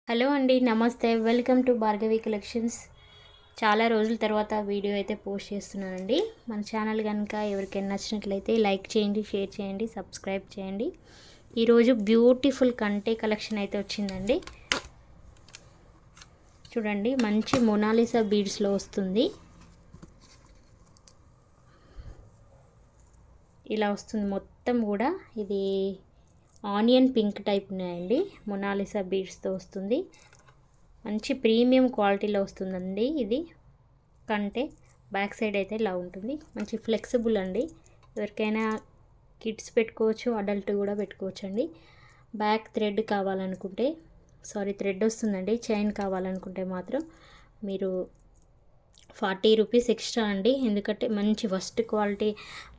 Hello అండి, నమస్తే. Welcome to Bhargavi collections. చాలా రోజుల తర్వాత వీడియో అయితే పోస్ట్ చేస్తున్నానండి. మన ఛానల్ కనుక ఎవరికైనా నచ్చినట్లయితే లైక్ చేయండి, షేర్ చేయండి, సబ్స్క్రైబ్ చేయండి. ఈరోజు బ్యూటిఫుల్ కంటే కలెక్షన్ అయితే వచ్చిందండి. చూడండి, మంచి మొనాలిసా బీడ్స్లో వస్తుంది. ఇలా వస్తుంది మొత్తం కూడా. ఇది ఆనియన్ పింక్ టైప్ ఉన్నాయండి. మొనాలిసా బీడ్స్తో వస్తుంది. మంచి ప్రీమియం క్వాలిటీలో వస్తుందండి. ఇది కంటే బ్యాక్ సైడ్ అయితే ఇలా ఉంటుంది. మంచి ఫ్లెక్సిబుల్ అండి. ఎవరికైనా కిడ్స్ పెట్టుకోవచ్చు, అడల్ట్ కూడా పెట్టుకోవచ్చు అండి. బ్యాక్ థ్రెడ్ కావాలనుకుంటే థ్రెడ్ వస్తుందండి. చైన్ కావాలనుకుంటే మాత్రం మీరు 40 రూపీస్ ఎక్స్ట్రా అండి. ఎందుకంటే మంచి ఫస్ట్ క్వాలిటీ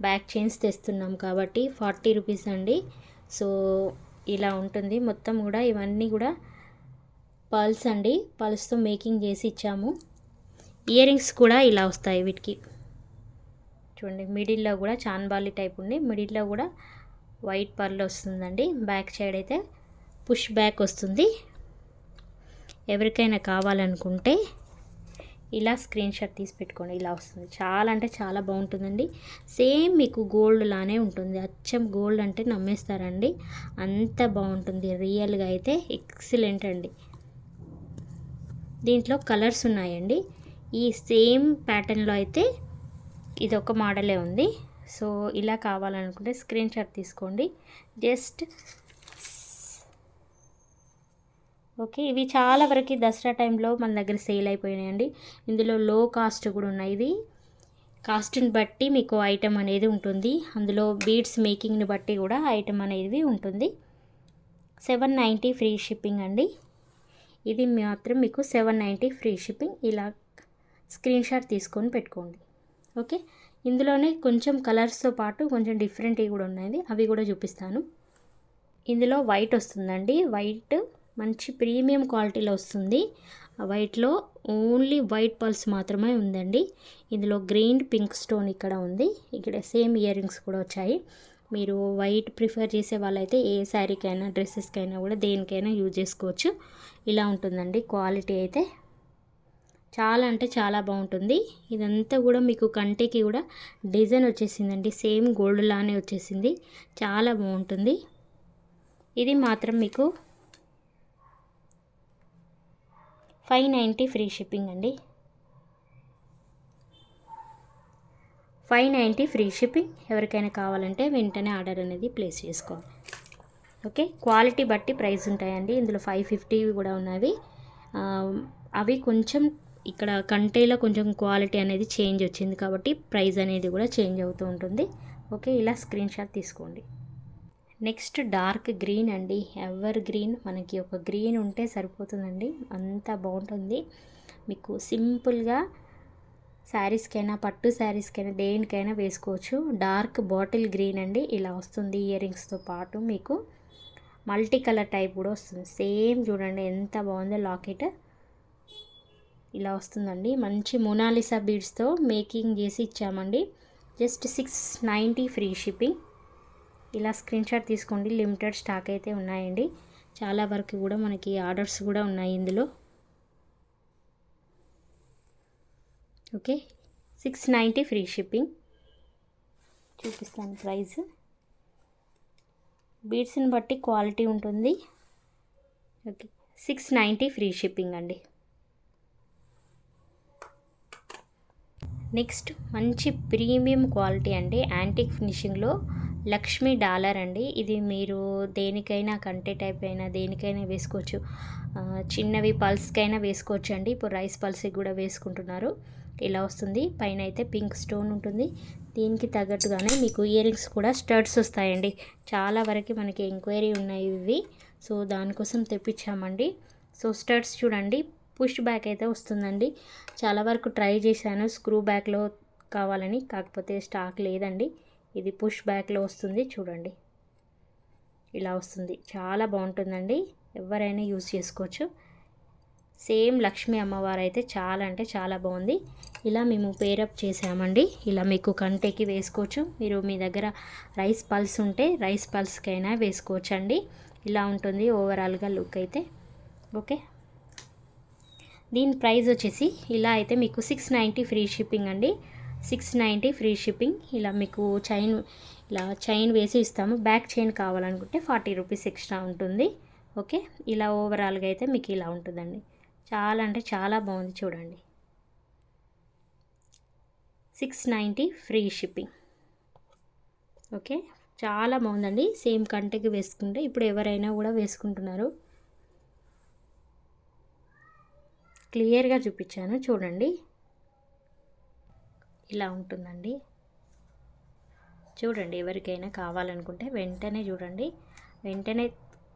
బ్యాక్ చైన్స్ తెస్తున్నాం కాబట్టి 40 రూపీస్ అండి. సో ఇలా ఉంటుంది మొత్తం కూడా. ఇవన్నీ కూడా పర్ల్స్ అండి. పర్ల్స్తో మేకింగ్ చేసి ఇచ్చాము. ఇయర్ రింగ్స్ కూడా ఇలా వస్తాయి వీటికి. చూడండి, మిడిల్లో కూడా చాన్బాలి టైప్ ఉంది. మిడిల్లో కూడా వైట్ పర్ల్ వస్తుందండి. బ్యాక్ సైడ్ అయితే పుష్ బ్యాక్ వస్తుంది. ఎవరికైనా కావాలనుకుంటే ఇలా స్క్రీన్ షాట్ తీసి పెట్టుకోండి. ఇలా వస్తుంది. చాలా అంటే చాలా బాగుంటుందండి. సేమ్ మీకు గోల్డ్ లానే ఉంటుంది. అచ్చం గోల్డ్ అంటే నమ్మేస్తారండి, అంత బాగుంటుంది. రియల్గా అయితే ఎక్సలెంట్ అండి. దీంట్లో కలర్స్ ఉన్నాయండి. ఈ సేమ్ ప్యాటర్న్లో అయితే ఇదొక మోడలే ఉంది. సో ఇలా కావాలనుకుంటే స్క్రీన్ షాట్ తీసుకోండి. Just okay. ఇవి చాలా వరకు దసరా టైంలో మన దగ్గర సేల్ అయిపోయినాయండి. ఇందులో లో కాస్ట్ కూడా ఉన్నాయి. ఇవి కాస్ట్ని బట్టి మీకు ఐటెం అనేది ఉంటుంది. అందులో బీడ్స్ మేకింగ్ని బట్టి కూడా ఐటెం అనేది ఉంటుంది. 790 ఫ్రీ షిప్పింగ్ అండి. ఇది మాత్రం మీకు 790 ఫ్రీ షిప్పింగ్. ఇలా స్క్రీన్ షాట్ తీసుకొని పెట్టుకోండి. ఓకే. ఇందులోనే కొంచెం కలర్స్తో పాటు కొంచెం డిఫరెంట్వి కూడా ఉన్నాయి. అవి కూడా చూపిస్తాను. ఇందులో వైట్ వస్తుందండి. వైట్ మంచి ప్రీమియం క్వాలిటీలో వస్తుంది. ఆ వైట్లో ఓన్లీ వైట్ పర్ల్స్ మాత్రమే ఉందండి. ఇందులో గ్రీన్ పింక్ స్టోన్ ఇక్కడ ఉంది. ఇక్కడ సేమ్ ఇయర్ రింగ్స్ కూడా వచ్చాయి. మీరు వైట్ ప్రిఫర్ చేసే వాళ్ళైతే ఏ శారీకైనా, డ్రెస్సెస్కైనా కూడా దేనికైనా యూజ్ చేసుకోవచ్చు. ఇలా ఉంటుందండి క్వాలిటీ అయితే. చాలా అంటే చాలా బాగుంటుంది. ఇదంతా కూడా మీకు కంటికి కూడా డిజైన్ వచ్చేసిందండి. సేమ్ గోల్డ్ లానే వచ్చేసింది. చాలా బాగుంటుంది. ఇది మాత్రం మీకు 590 ఫ్రీ షిప్పింగ్ అండి. 590 ఫ్రీ షిప్పింగ్. ఎవరికైనా కావాలంటే వెంటనే ఆర్డర్ అనేది ప్లేస్ చేసుకోవాలి. ఓకే. క్వాలిటీ బట్టి ప్రైస్ ఉంటాయండి. ఇందులో 550 కూడా ఉన్నవి. అవి కొంచెం ఇక్కడ కంటేలో కొంచెం క్వాలిటీ అనేది చేంజ్ వచ్చింది కాబట్టి ప్రైస్ అనేది కూడా చేంజ్ అవుతూ ఉంటుంది. ఓకే. ఇలా స్క్రీన్ షాట్ తీసుకోండి. నెక్స్ట్ డార్క్ గ్రీన్ అండి. Ever green. మనకి ఒక గ్రీన్ ఉంటే సరిపోతుందండి, అంత బాగుంటుంది. మీకు సింపుల్గా శారీస్కైనా, పట్టు శారీస్కైనా, దేనికైనా వేసుకోవచ్చు. డార్క్ బాటిల్ గ్రీన్ అండి. ఇలా వస్తుంది. ఇయర్ రింగ్స్తో పాటు మీకు మల్టీ కలర్ టైప్ కూడా వస్తుంది. సేమ్ చూడండి ఎంత బాగుందో. లాకెట్ ఇలా వస్తుందండి. మంచి మొనాలిసా బీడ్స్తో మేకింగ్ చేసి ఇచ్చామండి. Just 690 free shipping. ఇలా స్క్రీన్ షాట్ తీసుకోండి. లిమిటెడ్ స్టాక్ అయితే ఉన్నాయండి. చాలా వరకు కూడా మనకి ఆర్డర్స్ కూడా ఉన్నాయి ఇందులో. ఓకే. 690 free shipping. చూపిస్తాను ప్రైస్. బీడ్స్ని బట్టి క్వాలిటీ ఉంటుంది. ఓకే. 690 ఫ్రీ షిప్పింగ్ అండి. నెక్స్ట్ మంచి ప్రీమియం క్వాలిటీ అండి. యాంటిక్ ఫినిషింగ్లో లక్ష్మీ డాలర్ అండి. ఇది మీరు దేనికైనా, కంటే టైప్ అయినా దేనికైనా వేసుకోవచ్చు. చిన్నవి పల్స్కైనా వేసుకోవచ్చు అండి. ఇప్పుడు రైస్ పల్స్కి కూడా వేసుకుంటున్నారు. ఇలా వస్తుంది. పైన అయితే పింక్ స్టోన్ ఉంటుంది. దీనికి తగ్గట్టుగానే మీకు ఇయర్ రింగ్స్ కూడా స్టడ్స్ వస్తాయండి. చాలా వరకు మనకి ఎంక్వైరీ ఉన్నాయి ఇవి. సో దానికోసం తెప్పించామండి. సో స్టడ్స్ చూడండి, పుష్ బ్యాక్ అయితే వస్తుందండి. చాలా వరకు ట్రై చేశాను స్క్రూ బ్యాక్లో కావాలని, కాకపోతే స్టాక్ లేదండి. ఇది పుష్ బ్యాక్లో వస్తుంది. చూడండి ఇలా వస్తుంది. చాలా బాగుంటుందండి. ఎవరైనా యూజ్ చేసుకోవచ్చు. సేమ్ లక్ష్మీ అమ్మవారు అయితే చాలా అంటే చాలా బాగుంది. ఇలా మేము పేరప్ చేసామండి. ఇలా మీకు కంటెకి వేసుకోవచ్చు. మీరు మీ దగ్గర రైస్ పల్స్ ఉంటే రైస్ పల్స్కైనా వేసుకోవచ్చు అండి. ఇలా ఉంటుంది ఓవరాల్గా లుక్ అయితే. ఓకే. దీని ప్రైస్ వచ్చేసి ఇలా అయితే మీకు 690 ఫ్రీ షిప్పింగ్ అండి. 690 ఫ్రీ షిప్పింగ్. ఇలా మీకు చైన్ వేసి ఇస్తాము. బ్యాక్ చైన్ కావాలనుకుంటే 40 రూపీస్ ఎక్స్ట్రా ఉంటుంది. ఓకే, ఇలా ఓవరాల్గా అయితే మీకు ఇలా ఉంటుందండి. చాలా అంటే చాలా బాగుంది చూడండి. 690 ఫ్రీ షిప్పింగ్. ఓకే, చాలా బాగుందండి. సేమ్ కంటికి వేసుకుంటే ఇప్పుడు ఎవరైనా కూడా వేసుకుంటున్నారు. క్లియర్గా చూపించాను చూడండి. ఇలా ఉంటుందండి. చూడండి, ఎవరికైనా కావాలనుకుంటే వెంటనే చూడండి. వెంటనే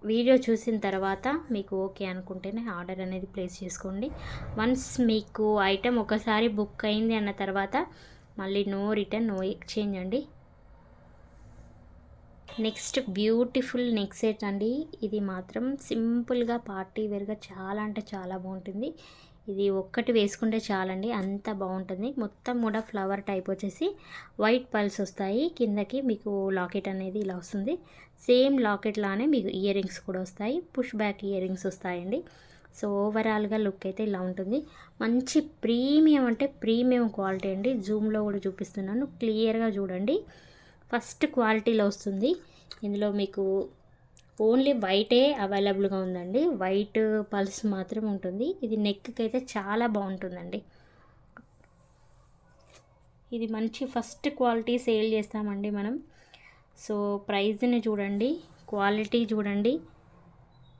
వీడియో చూసిన తర్వాత మీకు ఓకే అనుకుంటేనే ఆర్డర్ అనేది ప్లేస్ చేసుకోండి. వన్స్ మీకు ఐటెం ఒకసారి బుక్ అయింది అన్న తర్వాత మళ్ళీ నో రిటర్న్ నో ఎక్స్చేంజ్ అండి. నెక్స్ట్ బ్యూటిఫుల్ నెక్ సెట్ అండి. ఇది మాత్రం సింపుల్గా పార్టీ వేర్గా చాలా అంటే చాలా బాగుంటుంది. ఇది ఒక్కటి వేసుకుంటే చాలండి, అంత బాగుంటుంది. మొత్తం కూడా ఫ్లవర్ టైప్ వచ్చేసి వైట్ పల్స్ వస్తాయి. కిందకి మీకు లాకెట్ అనేది ఇలా వస్తుంది. సేమ్ లాకెట్ లానే మీకు ఇయర్ రింగ్స్ కూడా వస్తాయి. పుష్ బ్యాక్ ఇయర్ రింగ్స్ వస్తాయండి. సో ఓవరాల్గా లుక్ అయితే ఇలా ఉంటుంది. మంచి ప్రీమియం అంటే ప్రీమియం క్వాలిటీ అండి. జూమ్లో కూడా చూపిస్తున్నాను, క్లియర్గా చూడండి. ఫస్ట్ క్వాలిటీలో వస్తుంది. ఇందులో మీకు ఓన్లీ వైటే అవైలబుల్గా ఉందండి. వైట్ పల్స్ మాత్రం ఉంటుంది. ఇది నెక్కి అయితే చాలా బాగుంటుందండి. ఇది మంచి ఫస్ట్ క్వాలిటీ సేల్ చేస్తామండి మనం. సో ప్రైస్ని చూడండి, క్వాలిటీ చూడండి,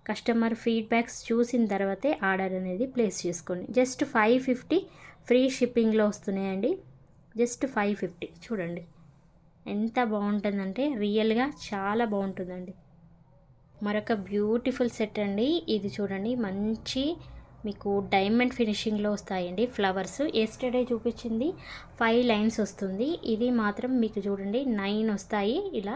కస్టమర్ ఫీడ్బ్యాక్స్ చూసిన తర్వాతే ఆర్డర్ అనేది ప్లేస్ చేసుకోండి. జస్ట్ 550 ఫ్రీ షిప్పింగ్లో వస్తున్నాయండి. జస్ట్ 550 చూడండి ఎంత బాగుంటుందంటే రియల్గా చాలా బాగుంటుందండి. మరొక బ్యూటిఫుల్ సెట్ అండి. ఇది చూడండి, మంచి మీకు డైమండ్ ఫినిషింగ్లో వస్తాయండి ఫ్లవర్స్. ఎస్టర్డే చూపించింది 5 లైన్స్ వస్తుంది. ఇది మాత్రం మీకు చూడండి 9 వస్తాయి. ఇలా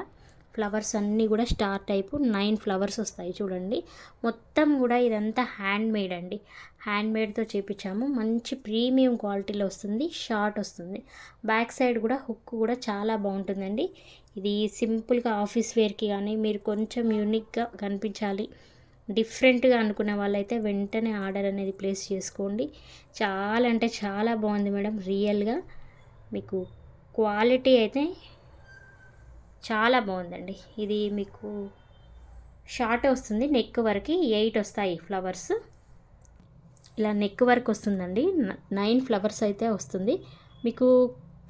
ఫ్లవర్స్ అన్నీ కూడా స్టార్ టైపు 9 ఫ్లవర్స్ వస్తాయి చూడండి. మొత్తం కూడా ఇదంతా హ్యాండ్ మేడ్ అండి. హ్యాండ్ మేడ్తో చేపించాము. మంచి ప్రీమియం క్వాలిటీలో వస్తుంది. షార్ట్ వస్తుంది. బ్యాక్ సైడ్ కూడా హుక్ కూడా చాలా బాగుంటుందండి. ఇది సింపుల్గా ఆఫీస్ వేర్కి కానీ మీరు కొంచెం యూనిక్గా కనిపించాలి, డిఫరెంట్గా అనుకునే వాళ్ళైతే వెంటనే ఆర్డర్ అనేది ప్లేస్ చేసుకోండి. చాలా అంటే చాలా బాగుంది మేడం. రియల్గా మీకు క్వాలిటీ అయితే చాలా బాగుందండి. ఇది మీకు షార్ట్ వస్తుంది. నెక్ వరకు 8 వస్తాయి ఫ్లవర్స్. ఇలా నెక్ వరకు వస్తుందండి. 9 ఫ్లవర్స్ అయితే వస్తుంది. మీకు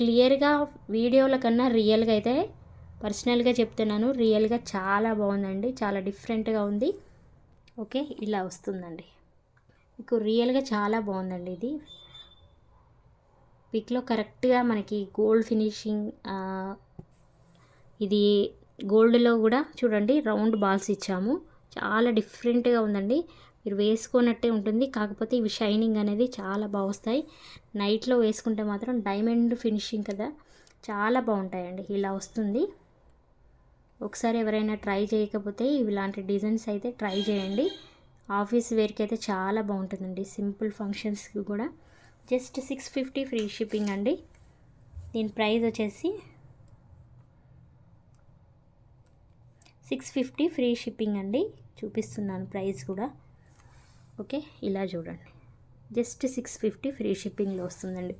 క్లియర్గా వీడియోల కన్నా రియల్గా అయితే పర్సనల్గా చెప్తున్నాను, రియల్గా చాలా బాగుందండి. చాలా డిఫరెంట్గా ఉంది. ఓకే, ఇలా వస్తుందండి. మీకు రియల్గా చాలా బాగుందండి. ఇది పిక్లో కరెక్ట్గా మనకి గోల్డ్ ఫినిషింగ్, ఇది గోల్డ్లో కూడా చూడండి రౌండ్ బాల్స్ ఇచ్చాము. చాలా డిఫరెంట్గా ఉందండి. మీరు వేసుకున్నట్టే ఉంటుంది. కాకపోతే ఇవి షైనింగ్ అనేది చాలా బాగా వస్తాయి. నైట్లో వేసుకుంటే మాత్రం డైమండ్ ఫినిషింగ్ కదా, చాలా బాగుంటాయండి. ఇలా వస్తుంది. ఒకసారి ఎవరైనా ట్రై చేయకపోతే ఇలాంటి డిజైన్స్ అయితే ట్రై చేయండి. ఆఫీస్ వేర్కి అయితే చాలా బాగుంటుందండి. సింపుల్ ఫంక్షన్స్కి కూడా. జస్ట్ 650 ఫ్రీ షిప్పింగ్ అండి. దీని ప్రైస్ వచ్చేసి 650 ఫ్రీ షిప్పింగ్ అండి. చూపిస్తున్నాను ప్రైస్ కూడా. ఓకే, ఇలా చూడండి. జస్ట్ 650 ఫ్రీ షిప్పింగ్లో వస్తుందండి.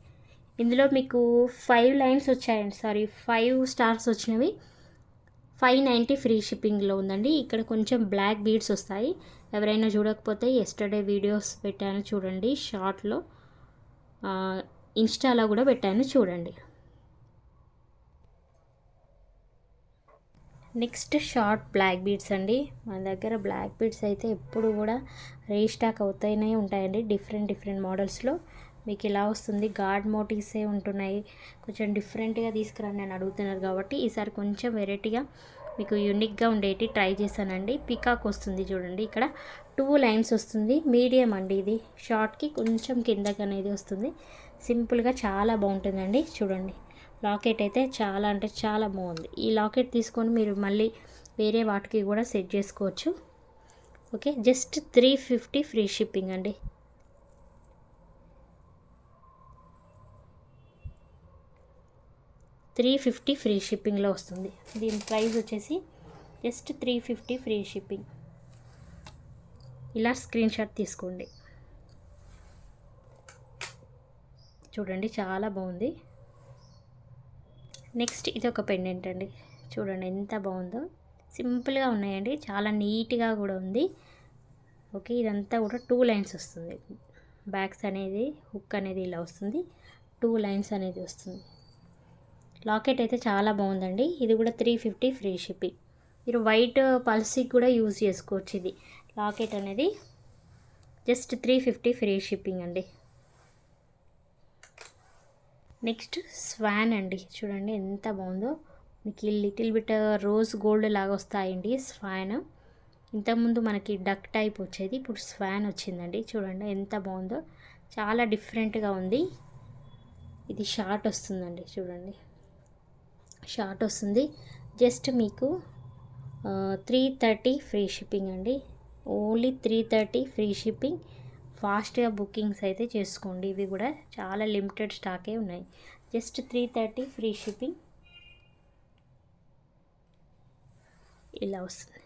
ఇందులో మీకు 5 లైన్స్ వచ్చాయండి, 5 స్టార్స్ వచ్చినవి 590 ఫ్రీ షిప్పింగ్లో ఉందండి. ఇక్కడ కొంచెం బ్లాక్ బీడ్స్ వస్తాయి. ఎవరైనా చూడకపోతే ఎస్టర్డే వీడియోస్ పెట్టాను చూడండి. షార్ట్లో ఇన్స్టాలో కూడా పెట్టాను చూడండి. నెక్స్ట్ షార్ట్ బ్లాక్ బీడ్స్ అండి. మన దగ్గర బ్లాక్ బీడ్స్ అయితే ఎప్పుడు కూడా రీస్టాక్ అవుతూనే ఉంటాయండి. డిఫరెంట్ మోడల్స్లో మీకు ఇలా వస్తుంది. గాడ్ మోటివ్సే ఉంటున్నాయి. కొంచెం డిఫరెంట్గా తీసుకురండి అని అడుగుతున్నారు కాబట్టి ఈసారి కొంచెం వెరైటీగా మీకు యూనిక్గా ఉండేటి ట్రై చేశానండి. పికాక్ వస్తుంది చూడండి. ఇక్కడ 2 లైన్స్ వస్తుంది. మీడియం అండి. ఇది షార్ట్కి కొంచెం కిందకి అనేది వస్తుంది. సింపుల్గా చాలా బాగుంటుందండి. చూడండి, లాకెట్ అయితే చాలా అంటే చాలా బాగుంది. ఈ లాకెట్ తీసుకొని మీరు మళ్ళీ వేరే వాటికి కూడా సెట్ చేసుకోవచ్చు. ఓకే, జస్ట్ 350 ఫ్రీ షిప్పింగ్ అండి. $350 ఫ్రీ షిప్పింగ్లో వస్తుంది. దీని ప్రైస్ వచ్చేసి జస్ట్ 350 ఫ్రీ షిప్పింగ్. ఇలా స్క్రీన్ షాట్ తీసుకోండి. చూడండి చాలా బాగుంది. నెక్స్ట్ ఇది ఒక పెండెంట్ అండి, చూడండి ఎంత బాగుందో. సింపుల్గా ఉన్నాయండి, చాలా నీట్గా కూడా ఉంది. ఓకే, ఇదంతా కూడా 2 లైన్స్ వస్తుంది. బ్యాక్స్ అనేది హుక్ అనేది ఇలా వస్తుంది, 2 లైన్స్ అనేది వస్తుంది. లాకెట్ అయితే చాలా బాగుందండి. ఇది కూడా 350 ఫ్రీ షిప్పింగ్. మీరు వైట్ పల్స్కి కూడా యూజ్ చేసుకోవచ్చు. ఇది లాకెట్ అనేది జస్ట్ 350 ఫ్రీ షిప్పింగ్ అండి. నెక్స్ట్ స్వాన్ అండి, చూడండి ఎంత బాగుందో. మీకు లిటిల్ బిట్ రోజ్ గోల్డ్ లాగా వస్తాయండి స్వాన్. ఇంతకుముందు మనకి డక్ టైప్ వచ్చేది, ఇప్పుడు స్వాన్ వచ్చిందండి. చూడండి ఎంత బాగుందో, చాలా డిఫరెంట్గా ఉంది. ఇది షార్ట్ వస్తుందండి, చూడండి షార్ట్ వస్తుంది. జస్ట్ మీకు 330 ఫ్రీ షిప్పింగ్ అండి. Only 330 free shipping. ఫాస్ట్గా బుకింగ్స్ అయితే చేసుకోండి. ఇవి కూడా చాలా లిమిటెడ్ స్టాకే ఉన్నాయి. Just 330 free shipping. ఇలా వస్తుంది,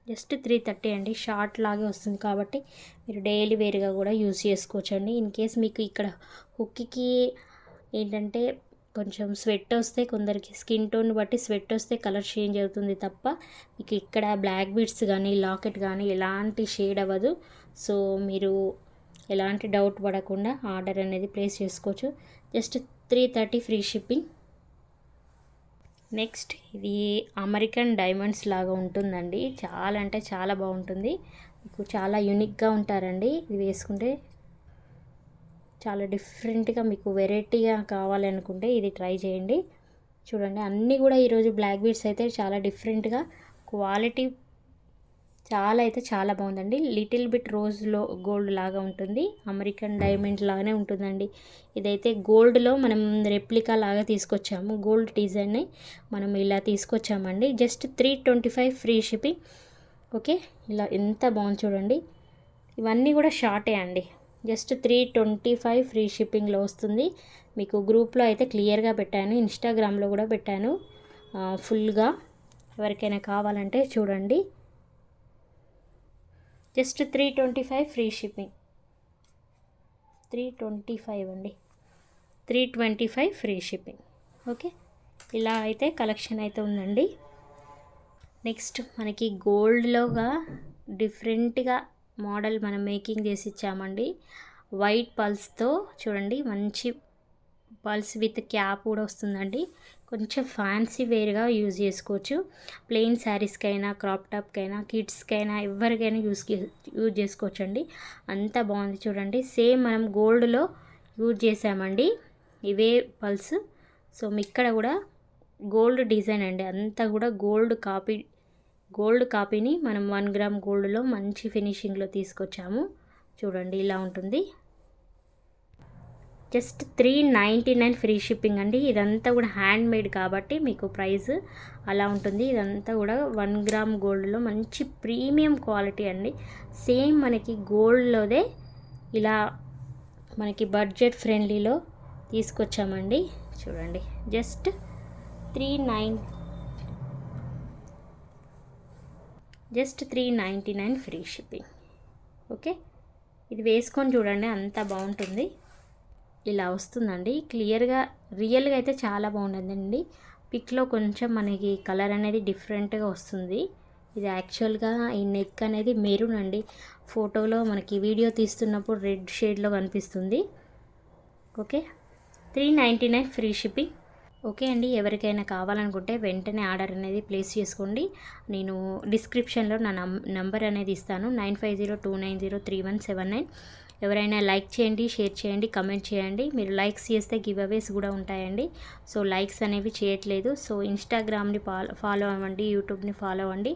జస్ట్ 330 అండి. షార్ట్ లాగే వస్తుంది కాబట్టి మీరు డైలీ వేర్గా కూడా యూజ్ చేసుకోవచ్చండి. ఇన్ కేస్ మీకు ఇక్కడ హుక్కి ఏంటంటే కొంచెం స్వెట్ వస్తే, కొందరికి స్కిన్ టోన్ బట్టి స్వెట్ వస్తే కలర్ చేంజ్ అవుతుంది తప్ప మీకు ఇక్కడ బ్లాక్ బీడ్స్ కానీ లాకెట్ కానీ ఎలాంటి షేడ్ అవ్వదు. సో మీరు ఎలాంటి డౌట్ పడకుండా ఆర్డర్ అనేది ప్లేస్ చేసుకోవచ్చు. Just 330 free shipping. నెక్స్ట్ ఇది అమెరికన్ డైమండ్స్ లాగా ఉంటుందండి. చాలా అంటే చాలా బాగుంటుంది. మీకు చాలా యూనిక్గా ఉంటారండి. ఇది వేసుకుంటే చాలా డిఫరెంట్గా, మీకు వెరైటీగా కావాలనుకుంటే ఇది ట్రై చేయండి. చూడండి అన్నీ కూడా ఈరోజు బ్లాక్ బీడ్స్ అయితే చాలా డిఫరెంట్గా, క్వాలిటీ చాలా అయితే చాలా బాగుందండి. లిటిల్ బిట్ రోజ్లో గోల్డ్ లాగా ఉంటుంది, అమెరికన్ డైమండ్ లాగానే ఉంటుందండి. ఇదైతే గోల్డ్లో మనం రెప్లికా లాగా తీసుకొచ్చాము, గోల్డ్ డిజైన్ని మనం ఇలా తీసుకొచ్చామండి. Just 325 free shipping. ఓకే, ఇలా ఎంత బాగుంది చూడండి. ఇవన్నీ కూడా షార్టే అండి. జస్ట్ 325 ఫ్రీ షిప్పింగ్లో వస్తుంది. మీకు గ్రూప్లో అయితే క్లియర్గా పెట్టాను, ఇన్స్టాగ్రామ్లో కూడా పెట్టాను ఫుల్గా. ఎవరికైనా కావాలంటే చూడండి. Just 325 free shipping. 325 అండి, 325 ఫ్రీ షిప్పింగ్. ఓకే, ఇలా అయితే కలెక్షన్ అయితే ఉందండి. నెక్స్ట్ మనకి గోల్డ్లోగా డిఫరెంట్గా మోడల్ మనం మేకింగ్ చేసి ఇచ్చామండి. వైట్ పల్స్తో చూడండి, మంచి పల్స్ విత్ క్యాప్ కూడా వస్తుందండి. కొంచెం ఫ్యాన్సీ వేర్గా యూజ్ చేసుకోవచ్చు. ప్లెయిన్ శారీస్కైనా, క్రాప్ టాప్కైనా, కిడ్స్కైనా, ఎవరికైనా యూజ్ చేసుకోవచ్చండి. అంత బాగుంది చూడండి. సేమ్ మనం గోల్డ్లో యూజ్ చేసామండి ఇవే పల్స్. సో ఇక్కడ కూడా గోల్డ్ డిజైన్ అండి, అంతా కూడా గోల్డ్ కాపీని మనం 1 గ్రామ్ గోల్డ్లో మంచి ఫినిషింగ్లో తీసుకొచ్చాము. చూడండి ఇలా ఉంటుంది. జస్ట్ 399 ఫ్రీ షిప్పింగ్ అండి. ఇదంతా కూడా హ్యాండ్ మేడ్ కాబట్టి మీకు ప్రైస్ అలా ఉంటుంది. ఇదంతా కూడా 1 గ్రామ్ గోల్డ్లో మంచి ప్రీమియం క్వాలిటీ అండి. సేమ్ మనకి గోల్డ్లోదే ఇలా మనకి బడ్జెట్ ఫ్రెండ్లీలో తీసుకొచ్చామండి. చూడండి జస్ట్ 399 ఫ్రీ షిప్పింగ్. ఓకే, ఇది వేసుకొని చూడండి, అంత బాగుంటుంది. ఇలా వస్తుందండి క్లియర్గా. రియల్గా అయితే చాలా బాగుంటుందండి. పిక్లో కొంచెం మనకి కలర్ అనేది డిఫరెంట్గా వస్తుంది. ఇది యాక్చువల్గా ఈ నెక్ అనేది మెరూన్ అండి. ఫోటోలో మనకి వీడియో తీస్తున్నప్పుడు రెడ్ షేడ్లో కనిపిస్తుంది. Okay, 399 free shipping. ఓకే అండి, ఎవరికైనా కావాలనుకుంటే వెంటనే ఆర్డర్ అనేది ప్లేస్ చేసుకోండి. నేను డిస్క్రిప్షన్లో నా నంబర్ అనేది ఇస్తాను, 9502903179. ఎవరైనా లైక్ చేయండి, షేర్ చేయండి, కమెంట్ చేయండి. మీరు లైక్స్ చేస్తే గివ్ అవేస్ కూడా ఉంటాయండి. సో లైక్స్ అనేవి చేయట్లేదు. సో ఇన్స్టాగ్రామ్ని ఫాలో అవ్వండి, యూట్యూబ్ని ఫాలో అవ్వండి.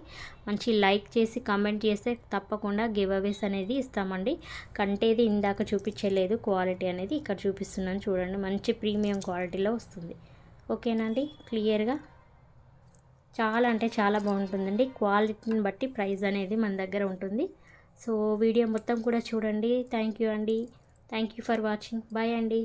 మంచి లైక్ చేసి కమెంట్ చేస్తే తప్పకుండా గివ్ అవేస్ అనేది ఇస్తామండి. కంటేది ఇందాక చూపించలేదు, క్వాలిటీ అనేది ఇక్కడ చూపిస్తున్నాను చూడండి. మంచి ప్రీమియం క్వాలిటీలో వస్తుంది. ఓకేనండి, క్లియర్గా చాలా అంటే చాలా బాగుంటుందండి. క్వాలిటీని బట్టి ప్రైస్ అనేది మన దగ్గర ఉంటుంది. సో వీడియో మొత్తం కూడా చూడండి. థ్యాంక్ యూ అండి. Thank you for watching. Bye అండి.